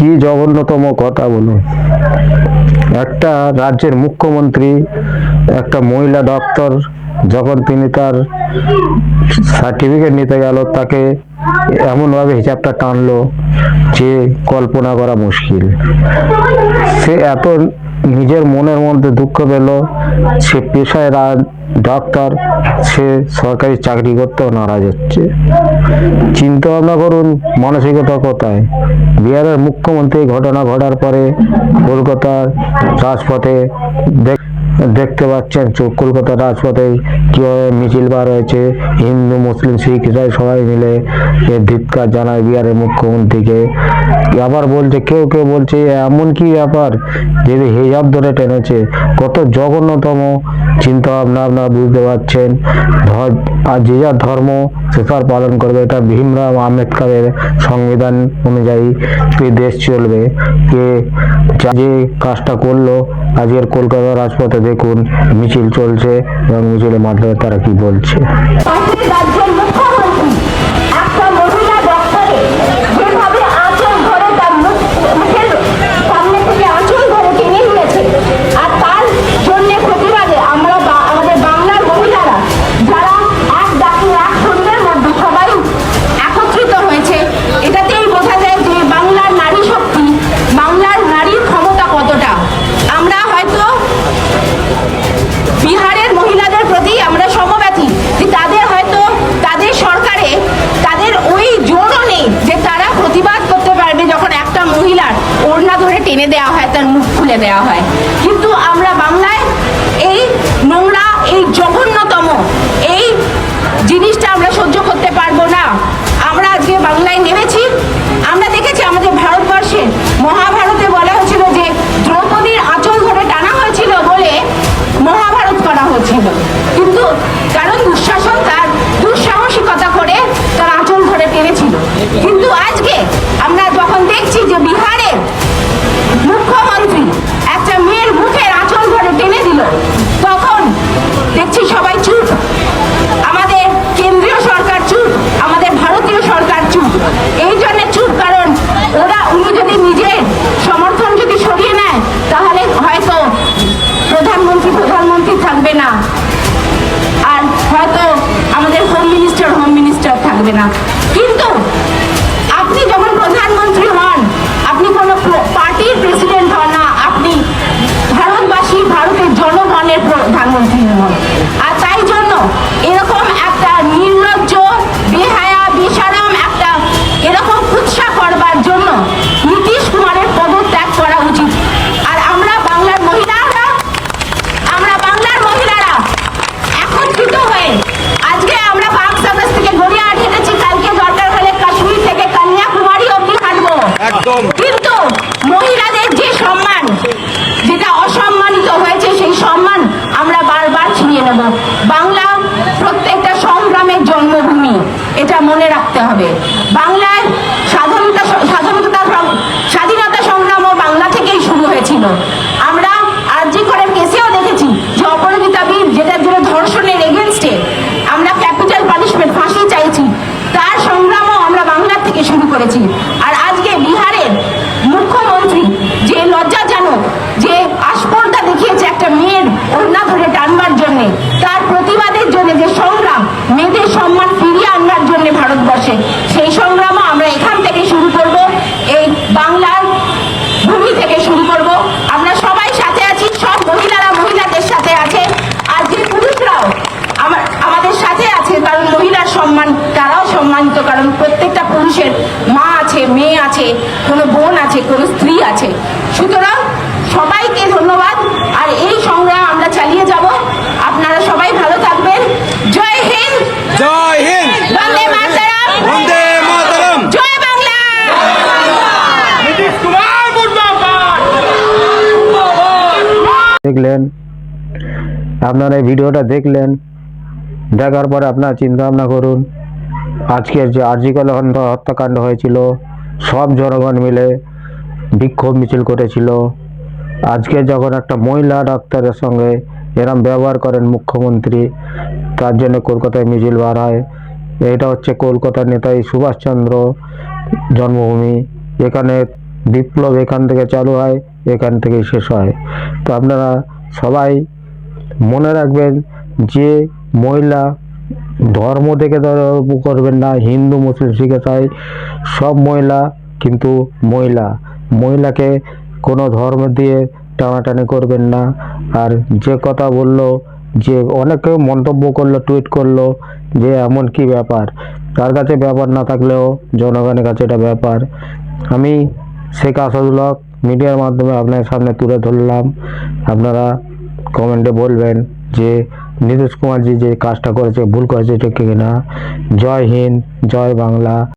কি জঘন্যতম কথা বলুন। একটা রাজ্যের মুখ্যমন্ত্রী একটা মহিলা ডক্টর যখন তিনি তার সার্টিফিকেট নিতে গেল, তাকে এমনভাবে হিজাবটা টানলো যে কল্পনা করা মুশকিল। সে এত নিজের মনের মধ্যে দুঃখ পেল, সে পেশায় ডাক্তার, সে সরকারি চাকরি করতেও নারাজ হচ্ছে। চিন্তা ভাবনা করুন মানসিকতা কোথায়। বিহারের মুখ্যমন্ত্রী ঘটনা ঘটার পরে কলকাতার রাজপথে দেখতে পাচ্ছেন, কলকাতার রাজপথে কিভাবে মিছিল বার হয়েছে, হিন্দু মুসলিম শিখ ইসাই সবাই মিলে ধিক্কার জানায় বিহারের মুখ্যমন্ত্রীকে। আবার বলছে, কেউ কেউ বলছে এমন কি ব্যাপার যে হিজাব ধরে টেনেছে। কত জঘন্যতম চিন্তা ভাবনা, আপনারা বুঝতে পারছেন। আর যে যার ধর্ম সে তার পালন করবে, এটা ভীমরাও আম্বেদকরের সংবিধান অনুযায়ী দেশ চলবে। কে যে কাজটা করলো, আজকের কলকাতা রাজপথে দেখুন মিছিল চলছে এবং মিছিলের মাধ্যমে তারা কি বলছে। টেনে দেওয়া হয়, তার মুখ খুলে দেওয়া হয়। কিন্তু আমরা বাংলায় এই নোংরা, এই জঘন্যতম এই জিনিসটা আমরা সহ্য করতে পারবো না। আমরা আজকে বাংলায় নেমেছি। আমরা দেখেছি আমাদের ভারতবর্ষে মহাভারতে বলা হয়েছিল যে দ্রৌপদীর আঁচল ধরে টানা হয়েছিল বলে মহাভারত করা হয়েছিল, কিন্তু কারণ দুঃশাসন তার দুঃসাহসিকতা করে তার আঁচল ধরে টেনেছিল। কিন্তু আজকে আমরা যখন দেখছি যে বিহারের মুখ্যমন্ত্রী একটা মেয়ের মুখের আঁচল ধরে টেনে দিল, তখন দেখছি সবাই চুপ। আমাদের কেন্দ্রীয় সরকার চুপ, আমাদের ভারতীয় সরকার চুপ। এই জন্য চুপ কারণ উনি যদি নিজের সমর্থন যদি সরিয়ে নেয়, তাহলে হয়তো প্রধানমন্ত্রী থাকবে না, আর হয়তো আমাদের হোম মিনিস্টার থাকবে না। কিন্তু আপনি যখন প্রধানমন্ত্রী হন, আপনি কোনো পার্টির প্রেসিডেন্ট হন না, আপনি ভারতবাসী, ভারতের জনগণের প্রধানমন্ত্রী হন। আর তাই জন্য এরকম একটা নির্লজ্জ, বেহায়া, বেশরম একটা এরকম কুৎসা করবার জন্য নীতিশ কুমারের পদত্যাগ করা উচিত। আর আমরা বাংলার মহিলারা একত্রিত হয়ে আজকে আমরা পাক সার্ভিস থেকে গড়িয়াহাট হেঁটেছি, কালকে দরকার হলে কাশ্মীর থেকে কন্যাকুমারী অব্দি হাঁটবো। কিন্তু মহিলাদের যে সম্মান, যেটা অসম্মানিত হয়েছে, সেই সম্মান আমরা বারবার ছিনিয়ে নেব। বাংলা প্রত্যেকটা সংগ্রামের জন্মভূমি, এটা মনে রাখতে হবে। বাংলায় স্বাধীনতা সংগ্রামও বাংলা থেকেই শুরু হয়েছিল। আমরা আরজি করের কেসেও দেখেছি যে অপরাজিতা বীর, যেটার জন্য ধর্ষণের এগেনস্টে আমরা ক্যাপিটাল পানিশমেন্ট, ফাঁসি চাইছি, তার সংগ্রামও আমরা বাংলা থেকে শুরু করেছি। আর আজকে বিহারের মুখ্যমন্ত্রী যে লজ্জাজনক যে আস্পর্ধা দেখিয়েছে একটা মেয়ের ওড়না ধরে টানবার জন্য, তার প্রতিবাদের জন্য যে সংগ্রাম, মেয়েদের সম্মান ফিরিয়ে আনবার জন্য ভারতবর্ষে, সেই সংগ্রামও আমরা এখান থেকে শুরু করব, এই বাংলার ভূমি থেকে শুরু করব। আমরা সবাই সাথে আছি, সব মহিলাদের সাথে আছে। আজকে পুরুষরাও আমাদের সাথে আছে, কারণ মহিলার সম্মান, তারাও সম্মানিত, কারণ প্রত্যেকটা পুরুষের মা আছে, মেয়ে আছে, কোনো বোন আছে, কোনো স্ত্রী আছে। সুতরাং সবাইকে ধন্যবাদ। আর এই সংগ্রাম আমরা চালিয়ে যাব। আপনারা সবাই ভালো থাকবেন। জয় হিন্দ, জয় হিন্দ, বন্দে মাতরম, বন্দে মাতরম, জয় বাংলা। নীতিশ কুমার মুর্দাবাদ। দেখলেন আপনারা এই ভিডিওটা দেখলেন, দেখার পরে আপনারা চিন্তা ভাবনা করুন। আজকের যে আরজি কর হত্যাকাণ্ড হয়েছিল, সব জনগণ মিলে বিক্ষোভ মিছিল করেছিল। আজকে যখন একটা মহিলা ডাক্তারের সঙ্গে এরম ব্যবহার করেন মুখ্যমন্ত্রী, তার জন্য কলকাতায় মিছিল বার হয়। এটা হচ্ছে কলকাতার নেতাজি সুভাষচন্দ্র জন্মভূমি। এখানে বিপ্লব এখান থেকে চালু হয়, এখান থেকেই শেষ হয়। তো আপনারা সবাই মনে রাখবেন যে মহিলা ধর্ম থেকে করবেন না, হিন্দু মুসলিম শিখ ইসাই সব মহিলা কিন্তু মহিলাকে কোনো ধর্ম দিয়ে টানাটানি করবেন না। আর যে কথা বললো, যে অনেকে মন্তব্য করলো, টুইট করলো যে এমন কি ব্যাপার, তার কাছে ব্যাপার না থাকলেও জনগণের কাছে এটা ব্যাপার। আমি শেখ আসাদুল হক মিডিয়ার মাধ্যমে আপনার সামনে তুলে ধরলাম। আপনারা কমেন্টে বলবেন যে নীতিশ কুমারজি যে কাজটা করেছে ভুল করেছে, ঠিক কিনা। জয় হিন্দ, জয় বাংলা।